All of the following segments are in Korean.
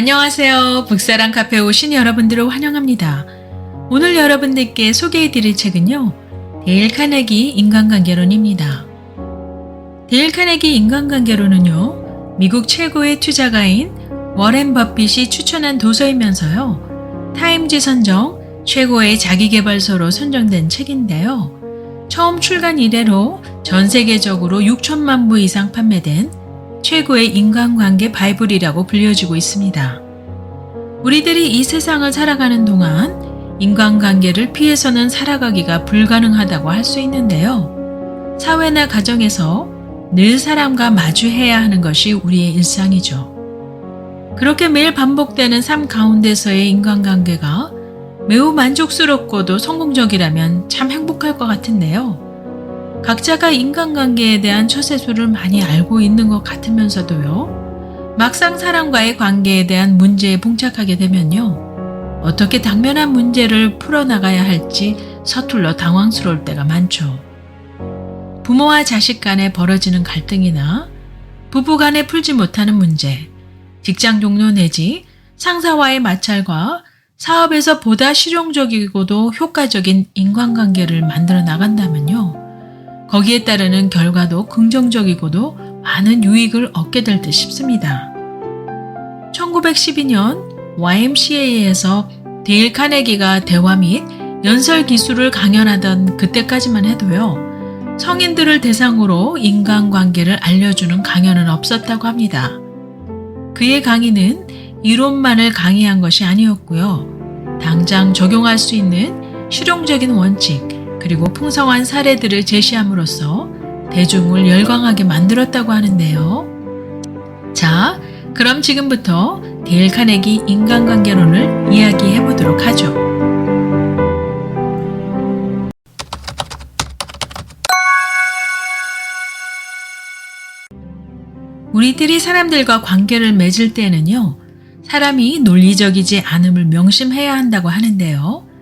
안녕하세요. 북사랑 카페에 오신 여러분들을 환영합니다. 오늘 여러분들께 소개해드릴 책은요. 데일 카네기 인간관계론입니다. 데일 카네기 인간관계론은요. 미국 최고의 투자가인 워렌 버핏이 추천한 도서이면서요. 타임지 선정 최고의 자기계발서로 선정된 책인데요. 처음 출간 이래로 전 세계적으로 6천만 부 이상 판매된 최고의 인간관계 바이블이라고 불려지고 있습니다. 우리들이 이 세상을 살아가는 동안 인간관계를 피해서는 살아가기가 불가능하다고 할 수 있는데요. 사회나 가정에서 늘 사람과 마주해야 하는 것이 우리의 일상이죠. 그렇게 매일 반복되는 삶 가운데서의 인간관계가 매우 만족스럽고도 성공적이라면 참 행복할 것 같은데요. 각자가 인간관계에 대한 처세술을 많이 알고 있는 것 같으면서도요. 막상 사람과의 관계에 대한 문제에 봉착하게 되면요. 어떻게 당면한 문제를 풀어나가야 할지 서툴러 당황스러울 때가 많죠. 부모와 자식 간에 벌어지는 갈등이나 부부 간에 풀지 못하는 문제, 직장 동료 내지 상사와의 마찰과 사업에서 보다 실용적이고도 효과적인 인간관계를 만들어 나간다면요. 거기에 따르는 결과도 긍정적이고도 많은 유익을 얻게 될 듯 싶습니다. 1912년 YMCA에서 데일 카네기가 대화 및 연설 기술을 강연하던 그때까지만 해도요. 성인들을 대상으로 인간관계를 알려주는 강연은 없었다고 합니다. 그의 강의는 이론만을 강의한 것이 아니었고요. 당장 적용할 수 있는 실용적인 원칙, 그리고 풍성한 사례들을 제시함으로써 대중을 열광하게 만들었다고 하는데요. 자, 그럼 지금부터 데일 카네기 인간관계론을 이야기해 보도록 하죠. 우리들이 사람들과 관계를 맺을 때는요, 사람이 논리적이지 않음을 명심해야 한다고 하는데요.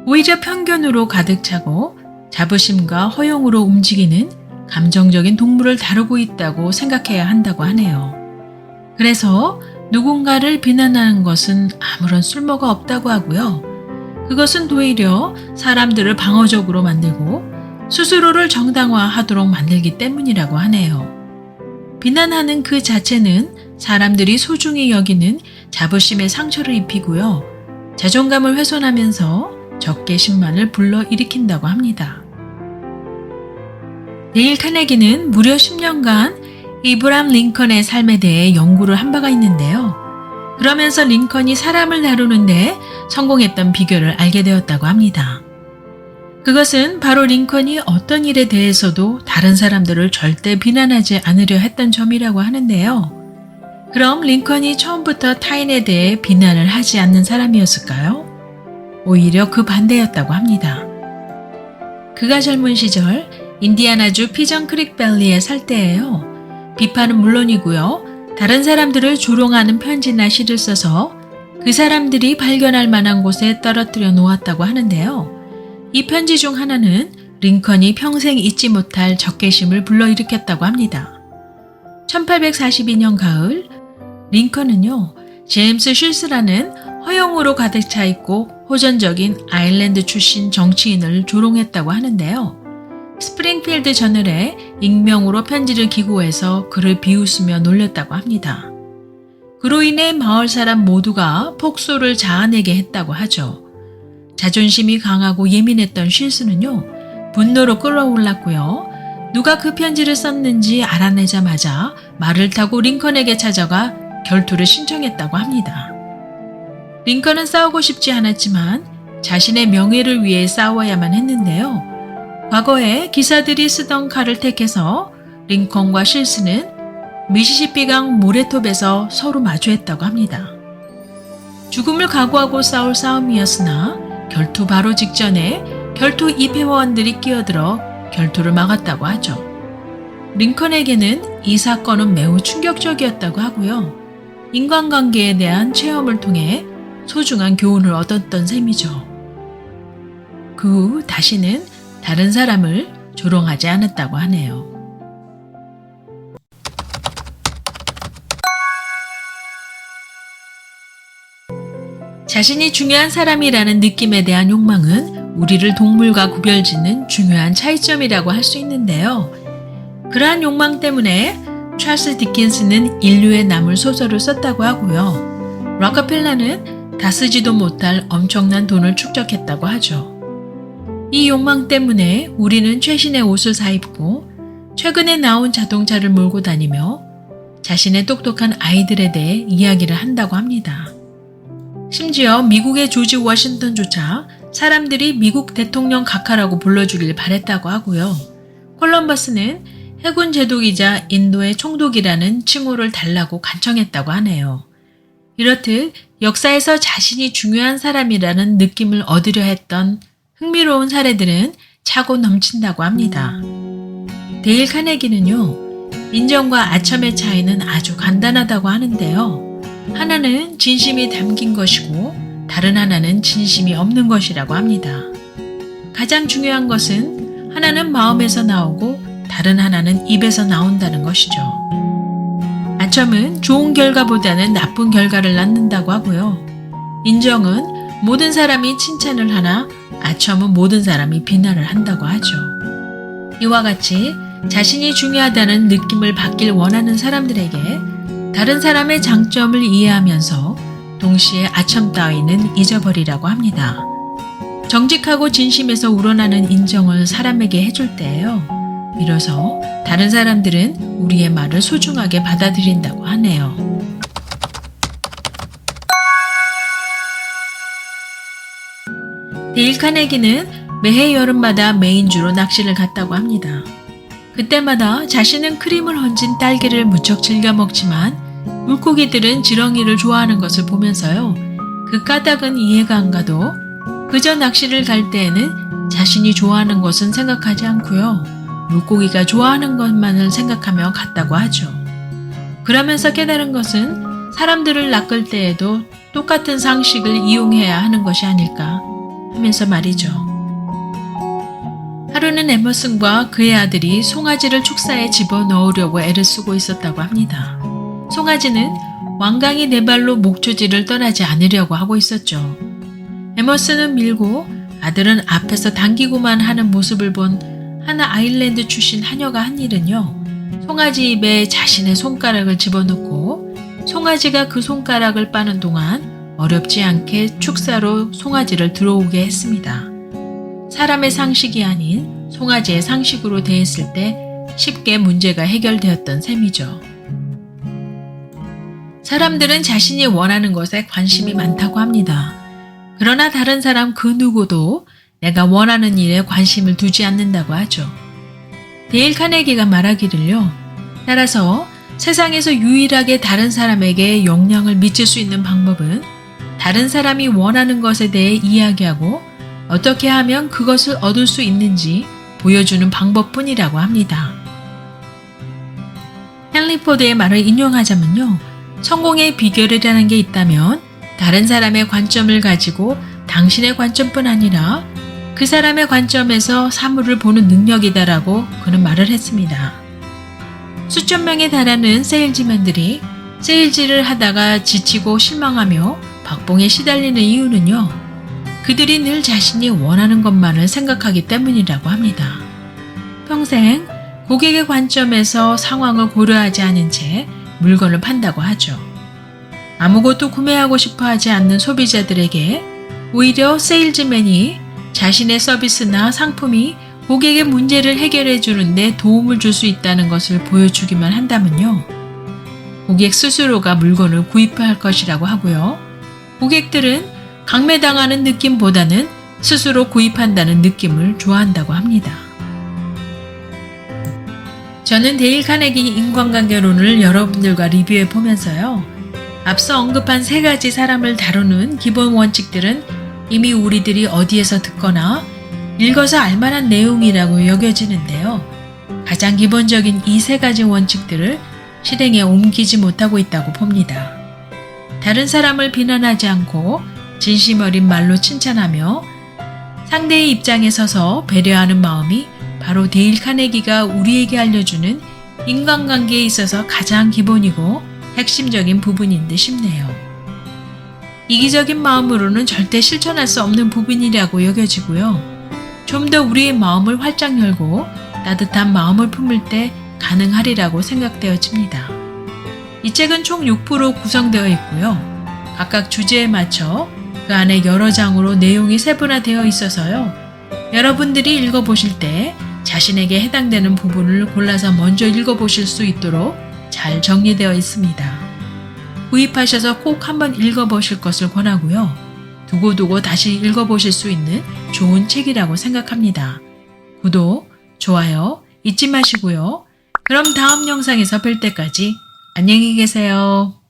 오히려 편견으로 가득 차고 자부심과 허용으로 움직이는 감정적인 동물을 다루고 있다고 생각해야 한다고 하네요. 그래서 누군가를 비난하는 것은 아무런 쓸모가 없다고 하고요. 그것은 오히려 사람들을 방어적으로 만들고 스스로를 정당화하도록 만들기 때문이라고 하네요. 비난하는 그 자체는 사람들이 소중히 여기는 자부심에 상처를 입히고요. 자존감을 훼손하면서 적개심만을 불러일으킨다고 합니다. 데일 카네기는 무려 10년간 이브람 링컨의 삶에 대해 연구를 한 바가 있는데요. 그러면서 링컨이 사람을 다루는데 성공했던 비결을 알게 되었다고 합니다. 그것은 바로 링컨이 어떤 일에 대해서도 다른 사람들을 절대 비난하지 않으려 했던 점이라고 하는데요. 그럼 링컨이 처음부터 타인에 대해 비난을 하지 않는 사람이었을까요? 오히려 그 반대였다고 합니다. 그가 젊은 시절 인디아나주 피전 크릭 밸리에 살 때예요. 비판은 물론이고요. 다른 사람들을 조롱하는 편지나 시를 써서 그 사람들이 발견할 만한 곳에 떨어뜨려 놓았다고 하는데요. 이 편지 중 하나는 링컨이 평생 잊지 못할 적개심을 불러일으켰다고 합니다. 1842년 가을, 링컨은요, 제임스 쉴스라는 허영으로 가득 차 있고 호전적인 아일랜드 출신 정치인을 조롱했다고 하는데요. 스프링필드 저널에 익명으로 편지를 기고해서 그를 비웃으며 놀렸다고 합니다. 그로 인해 마을 사람 모두가 폭소를 자아내게 했다고 하죠. 자존심이 강하고 예민했던 쉴스는요, 분노로 끌어올랐고요. 누가 그 편지를 썼는지 알아내자마자 말을 타고 링컨에게 찾아가 결투를 신청했다고 합니다. 링컨은 싸우고 싶지 않았지만 자신의 명예를 위해 싸워야만 했는데요. 과거에 기사들이 쓰던 칼을 택해서 링컨과 쉴스는 미시시피강 모래톱에서 서로 마주했다고 합니다. 죽음을 각오하고 싸울 싸움이었으나 결투 바로 직전에 결투 입회원들이 끼어들어 결투를 막았다고 하죠. 링컨에게는 이 사건은 매우 충격적이었다고 하고요. 인간관계에 대한 체험을 통해 소중한 교훈을 얻었던 셈이죠. 그 후 다시는 다른 사람을 조롱하지 않았다고 하네요. 자신이 중요한 사람이라는 느낌에 대한 욕망은 우리를 동물과 구별짓는 중요한 차이점이라고 할 수 있는데요. 그러한 욕망 때문에 찰스 디킨스는 인류에 남을 소설을 썼다고 하고요. 록펠러는 다 쓰지도 못할 엄청난 돈을 축적했다고 하죠. 이 욕망 때문에 우리는 최신의 옷을 사입고 최근에 나온 자동차를 몰고 다니며 자신의 똑똑한 아이들에 대해 이야기를 한다고 합니다. 심지어 미국의 조지 워싱턴조차 사람들이 미국 대통령 각하라고 불러주길 바랬다고 하고요. 콜럼버스는 해군 제독이자 인도의 총독이라는 칭호를 달라고 간청했다고 하네요. 이렇듯 역사에서 자신이 중요한 사람이라는 느낌을 얻으려 했던 흥미로운 사례들은 차고 넘친다고 합니다. 데일 카네기는요, 인정과 아첨의 차이는 아주 간단하다고 하는데요. 하나는 진심이 담긴 것이고 다른 하나는 진심이 없는 것이라고 합니다. 가장 중요한 것은 하나는 마음에서 나오고 다른 하나는 입에서 나온다는 것이죠. 아첨은 좋은 결과보다는 나쁜 결과를 낳는다고 하고요. 인정은 모든 사람이 칭찬을 하나 아첨은 모든 사람이 비난을 한다고 하죠. 이와 같이 자신이 중요하다는 느낌을 받길 원하는 사람들에게 다른 사람의 장점을 이해하면서 동시에 아첨 따위는 잊어버리라고 합니다. 정직하고 진심에서 우러나는 인정을 사람에게 해줄 때예요. 비로소 다른 사람들은 우리의 말을 소중하게 받아들인다고 하네요. 데일 카네기는 매해 여름마다 메인주로 낚시를 갔다고 합니다. 그때마다 자신은 크림을 얹은 딸기를 무척 즐겨 먹지만 물고기들은 지렁이를 좋아하는 것을 보면서요. 그 까닭은 이해가 안 가도 그저 낚시를 갈 때에는 자신이 좋아하는 것은 생각하지 않고요. 물고기가 좋아하는 것만을 생각하며 갔다고 하죠. 그러면서 깨달은 것은 사람들을 낚을 때에도 똑같은 상식을 이용해야 하는 것이 아닐까 하면서 말이죠. 하루는 에머슨과 그의 아들이 송아지를 축사에 집어넣으려고 애를 쓰고 있었다고 합니다. 송아지는 완강히 네 발로 목초지를 떠나지 않으려고 하고 있었죠. 에머슨은 밀고 아들은 앞에서 당기고만 하는 모습을 본 하나 아일랜드 출신 하녀가 한 일은요. 송아지 입에 자신의 손가락을 집어넣고 송아지가 그 손가락을 빠는 동안 어렵지 않게 축사로 송아지를 들어오게 했습니다. 사람의 상식이 아닌 송아지의 상식으로 대했을 때 쉽게 문제가 해결되었던 셈이죠. 사람들은 자신이 원하는 것에 관심이 많다고 합니다. 그러나 다른 사람 그 누구도 내가 원하는 일에 관심을 두지 않는다고 하죠. 데일 카네기가 말하기를요. 따라서 세상에서 유일하게 다른 사람에게 영향을 미칠 수 있는 방법은 다른 사람이 원하는 것에 대해 이야기하고 어떻게 하면 그것을 얻을 수 있는지 보여주는 방법뿐이라고 합니다. 헨리 포드의 말을 인용하자면요. 성공의 비결이라는 게 있다면 다른 사람의 관점을 가지고 당신의 관점뿐 아니라 그 사람의 관점에서 사물을 보는 능력이다라고 그는 말을 했습니다. 수천 명에 달하는 세일즈맨들이 세일즈를 하다가 지치고 실망하며 박봉에 시달리는 이유는요. 그들이 늘 자신이 원하는 것만을 생각하기 때문이라고 합니다. 평생 고객의 관점에서 상황을 고려하지 않은 채 물건을 판다고 하죠. 아무것도 구매하고 싶어 하지 않는 소비자들에게 오히려 세일즈맨이 자신의 서비스나 상품이 고객의 문제를 해결해 주는데 도움을 줄 수 있다는 것을 보여주기만 한다면요. 고객 스스로가 물건을 구입할 것이라고 하고요. 고객들은 강매당하는 느낌보다는 스스로 구입한다는 느낌을 좋아한다고 합니다. 저는 데일 카네기 인간관계론을 여러분들과 리뷰해 보면서요. 앞서 언급한 세 가지 사람을 다루는 기본 원칙들은 이미 우리들이 어디에서 듣거나 읽어서 알만한 내용이라고 여겨지는데요. 가장 기본적인 이 세 가지 원칙들을 실행에 옮기지 못하고 있다고 봅니다. 다른 사람을 비난하지 않고 진심 어린 말로 칭찬하며 상대의 입장에 서서 배려하는 마음이 바로 데일 카네기가 우리에게 알려주는 인간관계에 있어서 가장 기본이고 핵심적인 부분인 듯 싶네요. 이기적인 마음으로는 절대 실천할 수 없는 부분이라고 여겨지고요. 좀 더 우리의 마음을 활짝 열고 따뜻한 마음을 품을 때 가능하리라고 생각되어집니다. 이 책은 총 6부로 구성되어 있고요. 각각 주제에 맞춰 그 안에 여러 장으로 내용이 세분화되어 있어서요. 여러분들이 읽어보실 때 자신에게 해당되는 부분을 골라서 먼저 읽어보실 수 있도록 잘 정리되어 있습니다. 구입하셔서 꼭 한번 읽어보실 것을 권하고요. 두고두고 다시 읽어보실 수 있는 좋은 책이라고 생각합니다. 구독, 좋아요 잊지 마시고요. 그럼 다음 영상에서 뵐 때까지 안녕히 계세요.